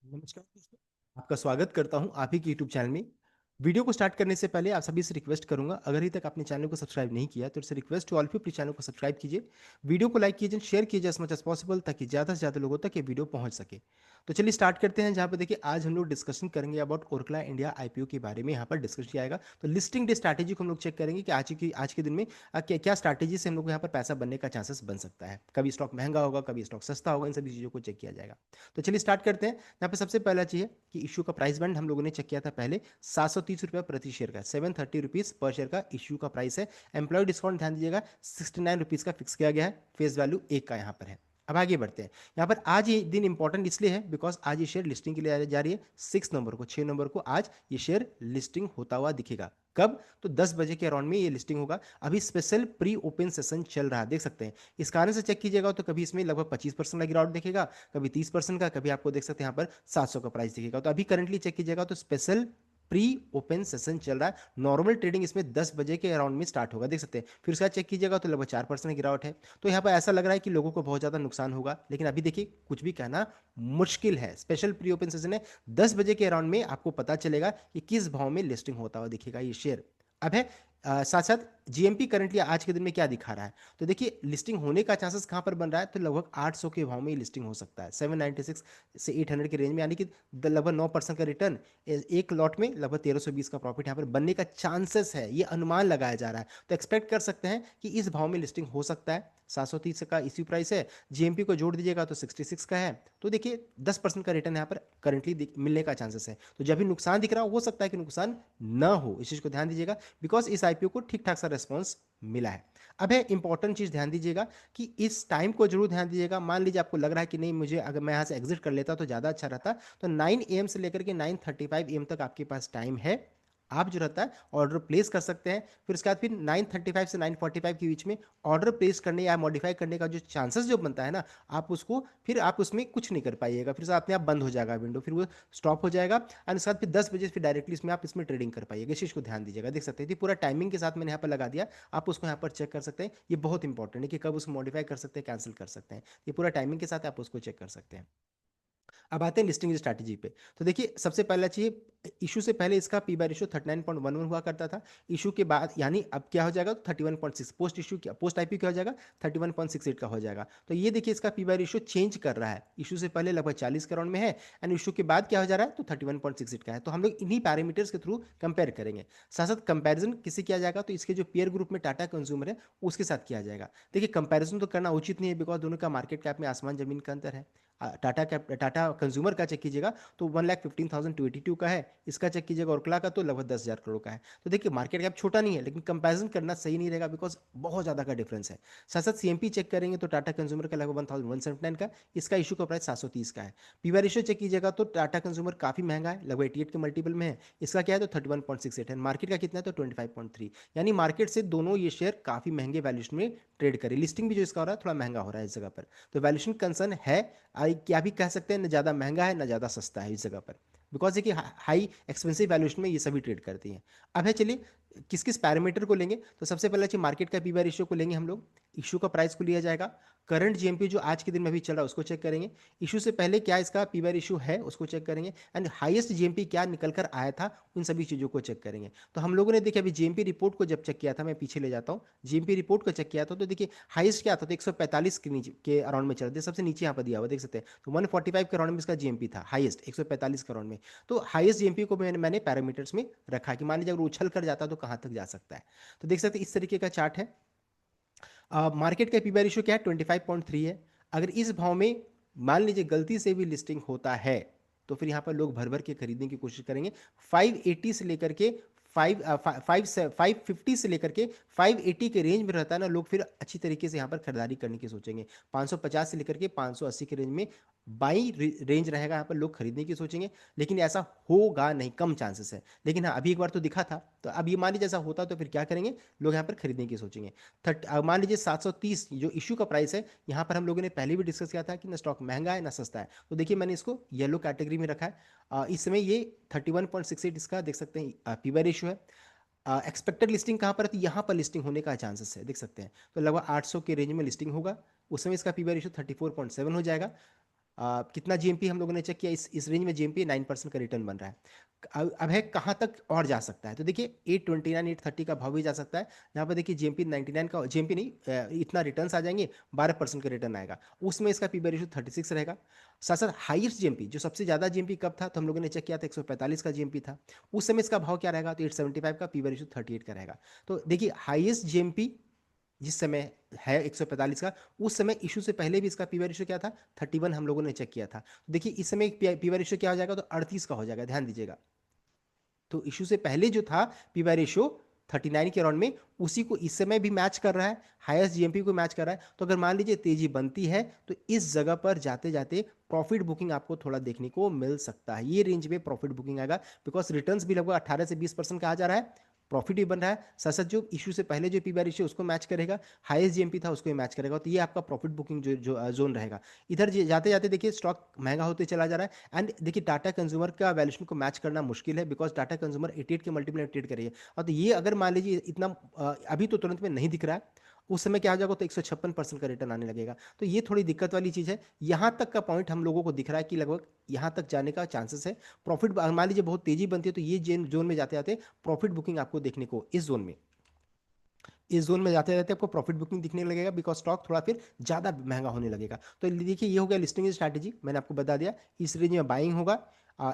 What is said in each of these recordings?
नमस्कार दोस्तों, आपका स्वागत करता हूं आप ही के यूट्यूब चैनल में। वीडियो को स्टार्ट करने से पहले आप सभी से रिक्वेस्ट करूंगा, अगर अभी तक आपने चैनल को सब्सक्राइब नहीं किया तो it's request to all of you, please channel को सब्सक्राइब कीजिए। वीडियो को लाइक कीजिए, शेयर कीजिए एज मच एज पॉसिबल, ताकि ज़्यादा से ज़्यादा लोगों तक ये वीडियो पहुंच सके। तो चलिए स्टार्ट करते हैं, जहाँ पे देखिए आज हम लोग डिस्कशन करेंगे अबाउट ओरकला इंडिया आईपीओ के बारे में। यहाँ पर डिस्कस किया जाएगा, तो लिस्टिंग डे स्ट्रैटेजी को हम लोग चेक करेंगे कि आज के दिन में क्या स्ट्रैटेजी से हम लोग को यहाँ पर पैसा बनने का चांसेस बन सकता है। कभी स्टॉक महंगा होगा, कभी स्टॉक सस्ता होगा, इन सभी चीज़ों को चेक किया जाएगा। तो चलिए स्टार्ट करते हैं। यहाँ पे सबसे पहला चीज़ है कि इशू का प्राइस बैंड हम लोगों ने चेक किया था पहले, 730 रुपये प्रति शेयर का, 730 रुपीज़ पर शेयर का इशू का प्राइस है। एम्प्लॉय डिस्काउंट ध्यान दीजिएगा, 69 रुपीज़ का फिक्स किया गया है, फेस वैल्यू 1 का यहाँ पर है। अब आगे बढ़ते हैं। यहाँ पर आज ये दिन इंपॉर्टेंट इसलिए है बिकॉज आज ये शेयर लिस्टिंग के लिए जा रही है। 6 नवंबर को, 6 नवंबर को आज ये शेयर लिस्टिंग होता हुआ दिखेगा। कब? तो 10 बजे के अराउंड में ये लिस्टिंग होगा। अभी स्पेशल प्री ओपन सेशन चल रहा है, देख सकते हैं। इस कारण से चेक कीजिएगा तो कभी इसमें लगभग 25% का गिरावट दिखेगा, कभी 30% का, कभी आपको देख सकते हैं यहाँ पर 700 का प्राइस दिखेगा। तो अभी करंटली चेक कीजिएगा तो स्पेशल प्री ओपन सेशन चल रहा है। नॉर्मल ट्रेडिंग इसमें 10 बजे के अराउंड में स्टार्ट होगा, देख सकते हैं। फिर उसके बाद चेक कीजिएगा तो लगभग 4% गिरावट है। तो यहाँ पर ऐसा लग रहा है कि लोगों को बहुत ज़्यादा नुकसान होगा, लेकिन अभी देखिए कुछ भी कहना मुश्किल है। स्पेशल प्री ओपन सेशन है, 10 बजे के अराउंड में आपको पता चलेगा कि किस भाव में लिस्टिंग होता हुआ दिखेगा ये शेयर। अब है साथ साथ जीएमपी करंटली आज के दिन में क्या दिखा रहा है। तो देखिए लिस्टिंग होने का चांसेस कहां पर बन रहा है, तो लगभग 800 के भाव में लिस्टिंग हो सकता है, 796 से 800 के रेंज में, यानी कि लगभग 9% का रिटर्न। एक लॉट में लगभग 1320 का प्रॉफिट यहाँ पर बनने का चांसेस है, ये अनुमान लगाया जा रहा है। तो एक्सपेक्ट कर सकते हैं कि इस भाव में लिस्टिंग हो सकता है। 730 का इश्यू प्राइस है, जीएमपी को जोड़ दीजिएगा तो 66 का है। तो देखिए 10% का रिटर्न यहाँ पर करंटली मिलने का चांसेस है। तो जब भी नुकसान दिख रहा हो सकता है कि नुकसान ना हो, इस चीज़ को ध्यान दीजिएगा, बिकॉज इस आईपीओ को ठीक ठाक सा रेस्पॉन्स मिला है। अब है इंपॉर्टेंट चीज़ ध्यान दीजिएगा कि इस टाइम को जरूर ध्यान दीजिएगा। मान लीजिए आपको लग रहा है कि नहीं, मुझे अगर मैं यहाँ से एग्जिट कर लेता तो ज़्यादा अच्छा रहता, तो 9 AM से लेकर के 9:35 AM तक आपके पास टाइम है। आप जो रहता है ऑर्डर प्लेस कर सकते हैं। फिर उसके बाद फिर 9:35 से 9:45 के बीच में ऑर्डर प्लेस करने या मॉडिफाई करने का जो चांसेस जो बनता है ना, आप उसको फिर आप उसमें कुछ नहीं कर पाइएगा, फिर से अपने आप बंद हो जाएगा विंडो, फिर वो स्टॉप हो जाएगा। एंड उसके बाद फिर 10 बजे फिर डायरेक्टली इसमें आप इसमें ट्रेडिंग कर पाइएगा। इस चीज़ को ध्यान दीजिएगा, देख सकते हैं पूरा टाइमिंग के साथ मैंने यहाँ पर लगा दिया। आप उसको यहाँ पर चेक कर सकते हैं, ये बहुत इंपॉर्टेंट है कि कब उसको मॉडिफाई कर सकते हैं, कैंसिल कर सकते हैं। ये पूरा टाइमिंग के साथ आप उसको चेक कर सकते हैं। अब आते हैं लिस्टिंग स्ट्रैटेजी पे। तो देखिए सबसे पहला चाहिए, इशू से पहले इसका पी बाय रेशियो 39.11 हुआ करता था। इशू के बाद यानी अब क्या हो जाएगा, 31.6। पोस्ट इशू क्या, पोस्ट आईपी क्या हो जाएगा, 31.68 का हो जाएगा। तो ये देखिए इसका पी बाय रेशियो चेंज कर रहा है। इशू से पहले लगभग 40 के राउंड में है, एंड इशू के बाद क्या हो जा रहा है, तो 31.68 का है। तो हम लोग इन्हीं पैरामीटर्स के थ्रू कंपेयर करेंगे। साथ साथ कंपेरिजन किससे किया जाएगा, तो इसके जो पेयर ग्रुप में टाटा कंज्यूमर है उसके साथ किया जाएगा। देखिए कंपेरिजन तो करना उचित नहीं है, बिकॉज दोनों का मार्केट कैप में आसमान जमीन का अंतर है। टाटा कंज्यूमर का चेक कीजिएगा तो 1,15,282 का है। इसका चेक कीजिएगा ओरकला का तो लगभग 10,000 करोड़ का है। तो देखिए मार्केट कैप छोटा नहीं है, लेकिन कंपैरिजन करना सही नहीं रहेगा, बिकॉज बहुत ज़्यादा का डिफरेंस है। साथ साथ सीएमपी चेक करेंगे तो टाटा कंज्यूमर का लगभग 1,179 का, इसका इशू का प्राइस 730 का है। पीवाई रेशियो चेक कीजिएगा तो टाटा कंज्यूमर काफ़ी महंगा है, लगभग 88 के मल्टीपल में है। इसका क्या है तो 31.68 है। मार्केट का कितना है तो 25.3, यानी मार्केट से दोनों ये शेयर काफ़ी महंगे वैल्यूशन में ट्रेड करे। लिस्टिंग भी जो इसका हो रहा है थोड़ा महंगा हो रहा है इस जगह पर। तो वैल्यूशन कंसर्न है। क्या भी कह सकते हैं, ना ज़्यादा महंगा है ना ज़्यादा सस्ता है इस जगह पर, बिकॉज देखिए हाई एक्सपेंसिव वैल्यूएशन में ये सभी ट्रेड करती हैं। अब है चलिए किस किस पैरामीटर को लेंगे, तो सबसे पहले चाहिए मार्केट का पी बाय रेशियो को लेंगे हम लोग। इशू का प्राइस को लिया जाएगा। करंट जीएमपी जो आज के दिन में भी चल रहा है उसको चेक करेंगे। इशू से पहले क्या इसका पी बाय रेशियो है उसको चेक करेंगे। एंड हाईएस्ट जीएमपी क्या निकल कर आया था, उन सभी चीज़ों को चेक करेंगे। तो हम लोगों ने देखिए अभी जीएमपी रिपोर्ट को जब चेक किया था, मैं पीछे ले जाता हूँ, जीएमपी रिपोर्ट को चेक किया था तो देखिए हाईएस्ट क्या था, तो 145 के नीचे के अराउंड में चल रहे थे, सबसे नीचे यहाँ पर दिया हुआ देख सकते हैं। तो 145 के राउंड में इसका जीएमपी था हाईएस्ट, 145 के राउंड में। तो हाईएस्ट जीएमपी को मैंने पैरामीटर्स में रखा कि मान लीजिए अगर उछल कर जाता तो कहाँ तक जा सकता है। तो देख सकते हैं इस तरीके का चार्ट है। मार्केट का पी बाय रेशियो क्या है, 25.3 है। अगर इस भाव में मान लीजिए गलती से भी लिस्टिंग होता है तो फिर यहाँ पर लोग भर भर के खरीदने की कोशिश करेंगे। 580 से लेकर के 550 से लेकर के 580 के रेंज में रहता है ना, लोग फिर अच्छी तरीके से यहाँ पर खरीदारी करने की सोचेंगे। 550 से लेकर के 580 के रेंज में बाई रेंज रहेगा, यहाँ पर लोग खरीदने की सोचेंगे। लेकिन ऐसा होगा नहीं, कम चांसेस है। लेकिन हाँ अभी एक बार तो दिखा था, तो अब ये मान लीजिए ऐसा होता तो फिर क्या करेंगे, लोग यहाँ पर खरीदने की सोचेंगे। मान लीजिए 730 जो इशू का प्राइस है, यहाँ पर हम लोगों ने पहले भी डिस्कस किया था कि ना स्टॉक महंगा है ना सस्ता है। तो देखिए मैंने इसको येलो कैटेगरी में रखा है। इस समय ये 31.68 इसका देख सकते हैं पी बाय रेशियो है। एक्सपेक्टेड लिस्टिंग कहाँ पर है, तो यहाँ पर लिस्टिंग होने का चांसेस है, देख सकते हैं। तो लगभग 800 के रेंज में लिस्टिंग होगा, उस समय इसका पी बाय रेशियो 34.7 हो जाएगा। कितना जीएमपी हम लोगों ने चेक किया, इस रेंज में जीएमपी 9% का रिटर्न बन रहा है। अब है कहाँ तक और जा सकता है, तो देखिए 829 830 का भाव भी जा सकता है। यहाँ पर देखिए जीएमपी 99 का, जीएमपी नहीं, इतना रिटर्न्स आ जाएंगे, 12% का रिटर्न आएगा, उसमें इसका पीबी रेशियो 36 रहेगा। साथ साथ हाईएस्ट जीएमपी, जो सबसे ज्यादा जीएमपी कब था, तो हम लोगों ने चेक किया था 145 का जीएमपी था, उस समय इसका भाव क्या रहेगा, तो 875 का, पीबी रेशियो 38 का रहेगा। तो देखिए हाईएस्ट जीएमपी जिस समय है 145 का, उस समय इशू से पहले भी इसका पीवी रेशियो क्या था, 31 हम लोगों ने चेक किया था। तो देखिए इस समय पीवी रेशियो क्या हो जाएगा, तो 38 का हो जाएगा, ध्यान दीजिएगा। तो इशू से पहले जो था पीवी रेशियो 39 के अराउंड में, उसी को इस समय भी मैच कर रहा है, हाईएस्ट जीएमपी को मैच कर रहा है। तो अगर मान लीजिए तेजी बनती है, तो इस जगह पर जाते जाते प्रॉफिट बुकिंग आपको थोड़ा देखने को मिल सकता है, ये रेंज में प्रॉफिट बुकिंग आएगा, बिकॉज रिटर्न्स भी लगभग 18 से 20% का आ जा रहा है, प्रॉफिट भी बन रहा है, साथ साथ जो इशू से पहले जो पीबी रेशियो उसको मैच करेगा, हाईएस्ट जीएमपी था उसको मैच करेगा, तो ये आपका प्रॉफिट बुकिंग जो जोन रहेगा। इधर जाते जाते देखिए स्टॉक महंगा होते चला जा रहा है, एंड देखिए टाटा कंज्यूमर का वैल्यूएशन को मैच करना मुश्किल है, बिकॉज टाटा कंज्यूमर 88 के मल्टीपल ट्रेड कर रही है, और तो ये अगर मान लीजिए इतना अभी तो तुरंत में नहीं दिख रहा है, उस समय क्या हो जाएगा, तो 156% का रिटर्न आने लगेगा। तो ये थोड़ी दिक्कत वाली चीज़ है, यहाँ तक का पॉइंट हम लोगों को दिख रहा है कि लगभग यहाँ तक जाने का चांसेस है। प्रॉफिट मान लीजिए बहुत तेजी बनती है, तो ये जोन में जाते जाते प्रॉफिट बुकिंग आपको देखने को इस जोन में जाते जाते आपको प्रॉफिट बुकिंग दिखने लगेगा, बिकॉज स्टॉक थोड़ा फिर ज़्यादा महंगा होने लगेगा। तो देखिए ये हो गया लिस्टिंग स्ट्रैटेजी, मैंने आपको बता दिया, इस रेंज में बाइंग होगा,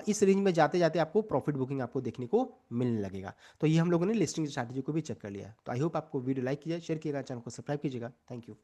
इस रेंज में जाते जाते आपको प्रॉफिट बुकिंग आपको देखने को मिलने लगेगा। तो ये हम लोगों ने लिस्टिंग स्ट्रैटेजी को भी चेक कर लिया। तो आई होप आपको वीडियो लाइक कीजिए, शेयर कीजिएगा, चैनल को सब्सक्राइब कीजिएगा। Thank you.